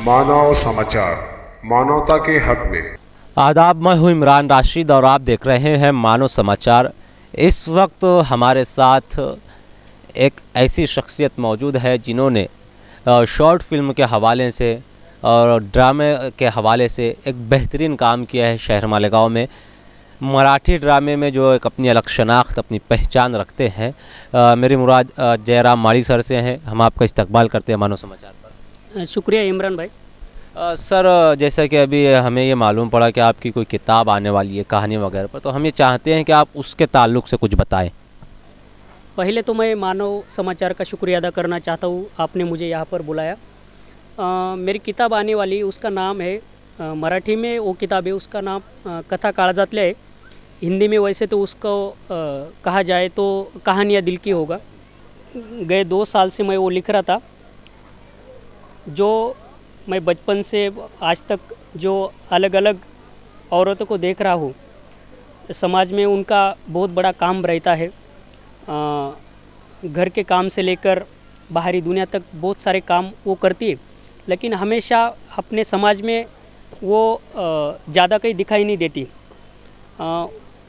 मानव समाचार, मानवता के हक में। आदाब, मैं हूँ इमरान राशिद और आप देख रहे हैं मानव समाचार। इस वक्त हमारे साथ एक ऐसी शख्सियत मौजूद है जिन्होंने शॉर्ट फिल्म के हवाले से और ड्रामे के हवाले से एक बेहतरीन काम किया है। शहर मालेगांव में मराठी ड्रामे में जो एक अपनी अलग शनाख्त, अपनी पहचान रखते हैं। मेरी मुराद जयराम माड़ी सर से हैं। हम आपका इस्तकबाल करते हैं मानव समाचार पर। शुक्रिया इमरान भाई। सर, जैसा कि अभी हमें ये मालूम पड़ा कि आपकी कोई किताब आने वाली है कहानी वगैरह पर, तो हम ये चाहते हैं कि आप उसके ताल्लुक़ से कुछ बताएं। पहले तो मैं मानव समाचार का शुक्रिया अदा करना चाहता हूँ, आपने मुझे यहाँ पर बुलाया। मेरी किताब आने वाली, उसका नाम है, मराठी में वो किताब है, उसका नाम कथा काळजातल्या है। हिंदी में वैसे तो उसको कहा जाए तो कहानियाँ दिल की होगा। गए 2 साल से मैं वो लिख रहा था। जो मैं बचपन से आज तक जो अलग अलग औरतों को देख रहा हूँ, समाज में उनका बहुत बड़ा काम रहता है। घर के काम से लेकर बाहरी दुनिया तक बहुत सारे काम वो करती है, लेकिन हमेशा अपने समाज में वो ज़्यादा कहीं दिखाई नहीं देती।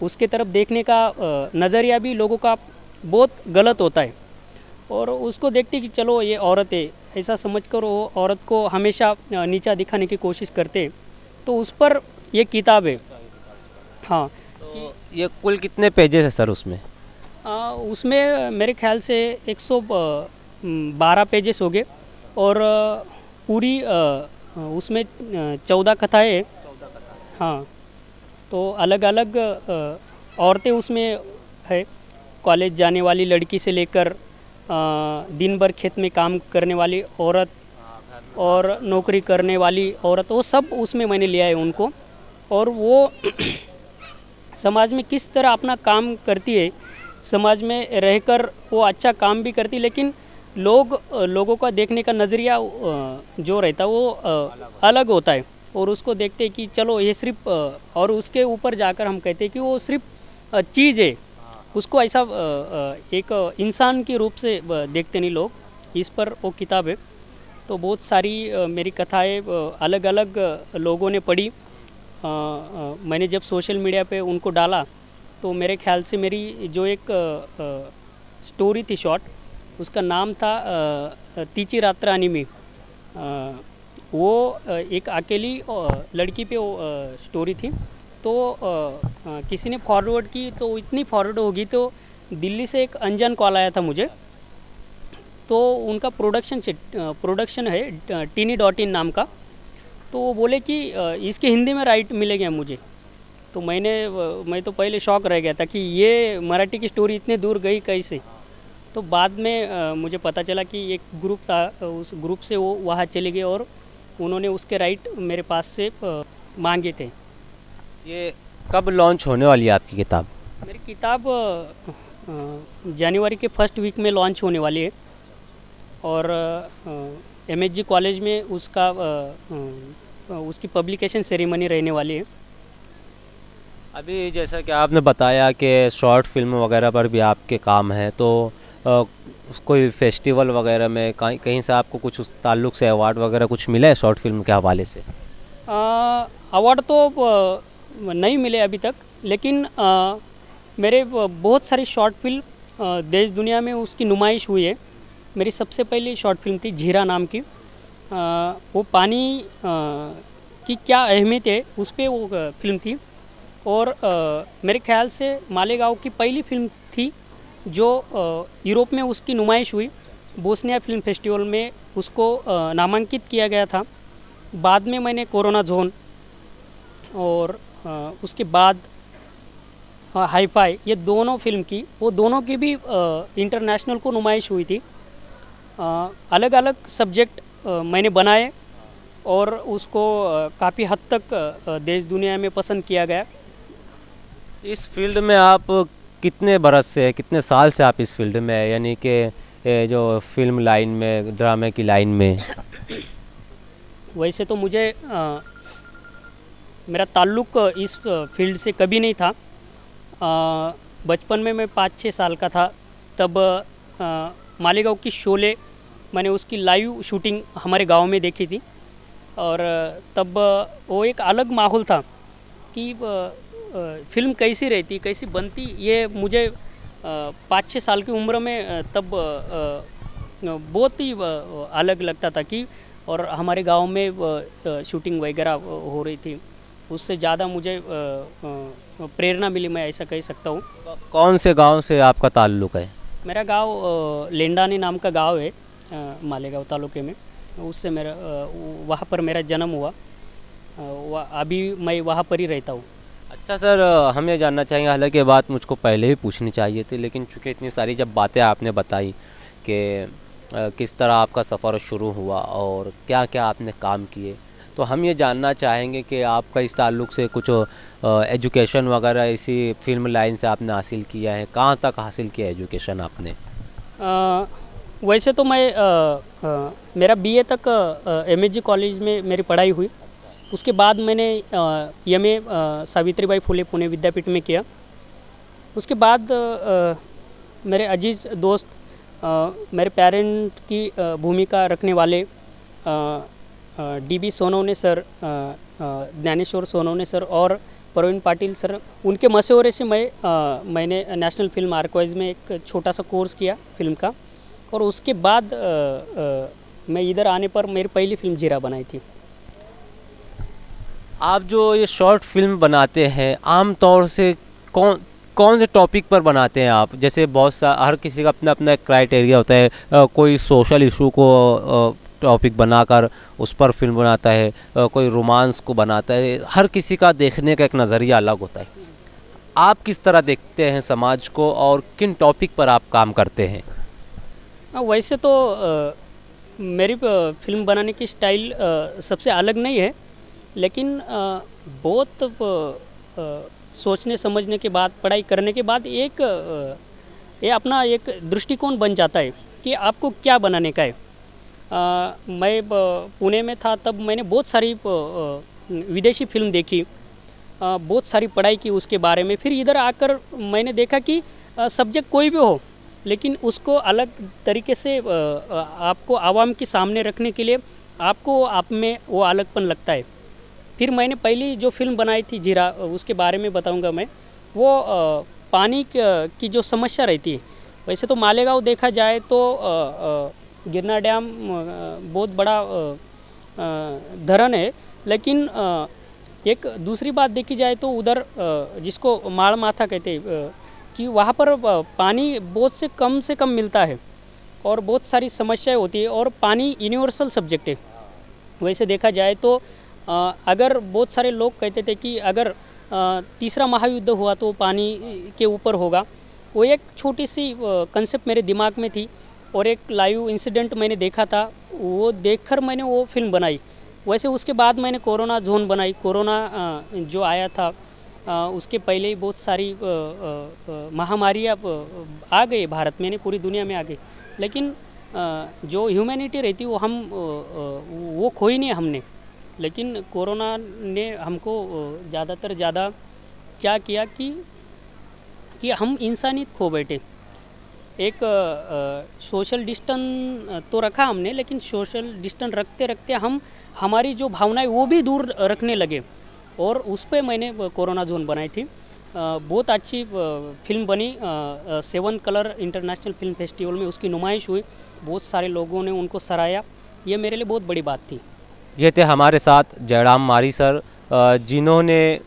उसके तरफ देखने का नज़रिया भी लोगों का बहुत गलत होता है, और उसको देखते कि चलो ये औरत है, ऐसा समझकर वो औरत को हमेशा नीचा दिखाने की कोशिश करते। तो उस पर ये किताब है। हाँ, तो ये कुल कितने पेजेस है सर उसमें? उसमें मेरे ख्याल से 112 पेजेस हो गए, और पूरी उसमें 14 कथाएँ हैं। हाँ, तो अलग अलग औरतें उसमें है। कॉलेज जाने वाली लड़की से लेकर दिन भर खेत में काम करने वाली औरत और नौकरी करने वाली औरत, वो सब उसमें मैंने लिया है उनको। और वो समाज में किस तरह अपना काम करती है, समाज में रहकर वो अच्छा काम भी करती, लेकिन लोगों का देखने का नज़रिया जो रहता है वो अलग होता है। और उसको देखते हैं कि चलो ये सिर्फ, और उसके ऊपर जाकर हम कहते हैं कि वो सिर्फ चीज़ है, उसको ऐसा एक इंसान के रूप से देखते नहीं लोग। इस पर वो किताब है। तो बहुत सारी मेरी कथाएं अलग अलग लोगों ने पढ़ी। मैंने जब सोशल मीडिया पे उनको डाला, तो मेरे ख्याल से मेरी जो एक स्टोरी थी शॉर्ट, उसका नाम था तीची रात्र आणि मी। वो एक अकेली लड़की पे वो स्टोरी थी। तो किसी ने फॉरवर्ड की, तो इतनी फॉरवर्ड होगी तो दिल्ली से एक अनजान कॉल आया था मुझे। तो उनका प्रोडक्शन है tiny.in नाम का। तो वो बोले कि इसके हिंदी में राइट मिलेगा मुझे। तो मैं तो पहले शॉक रह गया था कि ये मराठी की स्टोरी इतने दूर गई कैसे। तो बाद में मुझे पता चला कि एक ग्रुप था, उस ग्रुप से वो वहाँ चले गए और उन्होंने उसके राइट मेरे पास से मांगे थे। ये कब लॉन्च होने वाली है आपकी किताब? मेरी किताब जनवरी के फर्स्ट वीक में लॉन्च होने वाली है, और MSG कॉलेज में उसकी पब्लिकेशन सेरेमनी रहने वाली है। अभी जैसा कि आपने बताया कि शॉर्ट फिल्म वगैरह पर भी आपके काम हैं, तो कोई फेस्टिवल वगैरह में कहीं से आपको कुछ उस ताल्लुक़ से अवार्ड वगैरह कुछ मिला है शॉर्ट फिल्म के हवाले से? अवार्ड तो नहीं मिले अभी तक, लेकिन मेरे बहुत सारी शॉर्ट फिल्म देश दुनिया में उसकी नुमाइश हुई है। मेरी सबसे पहली शॉर्ट फिल्म थी झीरा नाम की। वो पानी की क्या अहमियत है उस पर वो फिल्म थी। और मेरे ख्याल से मालेगांव की पहली फिल्म थी जो यूरोप में उसकी नुमाइश हुई। बोस्निया फिल्म फेस्टिवल में उसको नामांकित किया गया था। बाद में मैंने कोरोना जोन, और उसके बाद हाई-फाई, ये दोनों फिल्म की, वो दोनों की भी इंटरनेशनल को नुमाइश हुई थी। अलग अलग सब्जेक्ट मैंने बनाए, और उसको काफ़ी हद तक देश दुनिया में पसंद किया गया। इस फील्ड में आप कितने बरस से, कितने साल से आप इस फील्ड में है, यानी कि जो फिल्म लाइन में, ड्रामे की लाइन में? वैसे तो मुझे मेरा ताल्लुक़ इस फील्ड से कभी नहीं था। बचपन में मैं 5-6 साल का था, तब मालेगांव की शोले, मैंने उसकी लाइव शूटिंग हमारे गांव में देखी थी। और तब वो एक अलग माहौल था कि फिल्म कैसी रहती कैसी बनती, ये मुझे 5-6 साल की उम्र में तब बहुत ही अलग लगता था कि, और हमारे गांव में शूटिंग वगैरह हो रही थी, उससे ज़्यादा मुझे प्रेरणा मिली, मैं ऐसा कह सकता हूँ। कौन से गांव से आपका ताल्लुक़ है? मेरा गांव लेंडानी नाम का गांव है, मालेगांव तालुके में, उससे मेरा वहाँ पर मेरा जन्म हुआ, अभी मैं वहाँ पर ही रहता हूँ। अच्छा सर, हम ये जानना चाहेंगे, हालांकि ये बात मुझको पहले ही पूछनी चाहिए थी, लेकिन चूँकि इतनी सारी जब बातें आपने बताई कि किस तरह आपका सफ़र शुरू हुआ और क्या क्या आपने काम किए, तो हम ये जानना चाहेंगे कि आपका इस ताल्लुक़ से कुछ एजुकेशन वगैरह इसी फिल्म लाइन से आपने हासिल किया है, कहाँ तक हासिल किया एजुकेशन आपने? वैसे तो मैं मेरा बीए तक एमएसजी कॉलेज में मेरी पढ़ाई हुई। उसके बाद मैंने एमए सावित्रीबाई फुले पुणे विद्यापीठ में किया। उसके बाद मेरे अजीज़ दोस्त, मेरे पेरेंट की भूमिका रखने वाले dB Sonawane sir, Dnyaneshwar Sonawane sir और प्रवीण पाटिल सर, उनके मशवरे से मैंने नेशनल फिल्म आर्काइव्स में एक छोटा सा कोर्स किया फिल्म का, और उसके बाद मैं इधर आने पर मेरी पहली फिल्म जीरा बनाई थी। आप जो ये शॉर्ट फिल्म बनाते हैं, आम तौर से कौन से टॉपिक पर बनाते हैं आप? जैसे बहुत सा हर किसी का अपना अपना क्राइटेरिया होता है, कोई सोशल इशू को टॉपिक बनाकर उस पर फिल्म बनाता है, कोई रोमांस को बनाता है, हर किसी का देखने का एक नज़रिया अलग होता है। आप किस तरह देखते हैं समाज को और किन टॉपिक पर आप काम करते हैं? वैसे तो मेरी फिल्म बनाने की स्टाइल सबसे अलग नहीं है, लेकिन बहुत सोचने समझने के बाद, पढ़ाई करने के बाद एक ये अपना एक दृष्टिकोण बन जाता है कि आपको क्या बनाने का है। मैं पुणे में था तब मैंने बहुत सारी विदेशी फिल्म देखी, बहुत सारी पढ़ाई की उसके बारे में। फिर इधर आकर मैंने देखा कि सब्जेक्ट कोई भी हो, लेकिन उसको अलग तरीके से आपको आवाम के सामने रखने के लिए आपको आप में वो अलगपन लगता है। फिर मैंने पहली जो फिल्म बनाई थी जीरा, उसके बारे में बताऊंगा मैं। वो पानी की जो समस्या रहती है, वैसे तो मालेगांव देखा जाए तो गिरना डैम बहुत बड़ा धरण है, लेकिन एक दूसरी बात देखी जाए तो उधर जिसको माड़ माथा कहते हैं कि वहाँ पर पानी बहुत से कम मिलता है और बहुत सारी समस्याएं होती है, और पानी यूनिवर्सल सब्जेक्ट है। वैसे देखा जाए तो अगर बहुत सारे लोग कहते थे कि अगर तीसरा महायुद्ध हुआ तो पानी के ऊपर होगा, वो एक छोटी सी कंसेप्ट मेरे दिमाग में थी, और एक लाइव इंसिडेंट मैंने देखा था, वो देखकर मैंने वो फिल्म बनाई। वैसे उसके बाद मैंने कोरोना जोन बनाई। कोरोना जो आया था उसके पहले ही बहुत सारी महामारियाँ आ गई भारत में, नहीं पूरी दुनिया में आ गई, लेकिन जो ह्यूमैनिटी रहती वो खोई नहीं हमने। लेकिन कोरोना ने हमको ज़्यादा क्या किया कि हम इंसानियत खो बैठे। एक सोशल डिस्टेंस तो रखा हमने, लेकिन सोशल डिस्टेंस रखते रखते हम हमारी जो भावनाएं वो भी दूर रखने लगे, और उस पर मैंने कोरोना जोन बनाई थी। बहुत अच्छी फिल्म बनी। 7 कलर इंटरनेशनल फिल्म फेस्टिवल में उसकी नुमाइश हुई, बहुत सारे लोगों ने उनको सराहा। ये मेरे लिए बहुत बड़ी बात थी। ये थे हमारे साथ जयराम मारी सर, जिन्होंने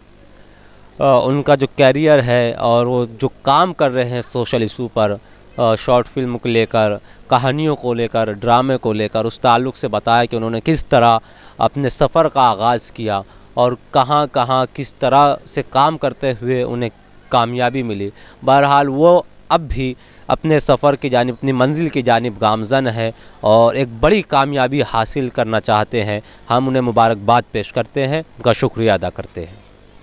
उनका जो कैरियर है और वो जो काम कर रहे हैं सोशल इशू पर, शॉर्ट फिल्म को लेकर, कहानियों को लेकर, ड्रामे को लेकर, उस ताल्लुक़ से बताया कि उन्होंने किस तरह अपने सफ़र का आगाज़ किया और कहाँ कहाँ किस तरह से काम करते हुए उन्हें कामयाबी मिली। बहरहाल वो अब भी अपने सफ़र की जानिब, अपनी मंजिल की जानिब गामज़न है और एक बड़ी कामयाबी हासिल करना चाहते हैं। हम उन्हें मुबारकबाद पेश करते हैं, उनका शुक्रिया अदा करते हैं।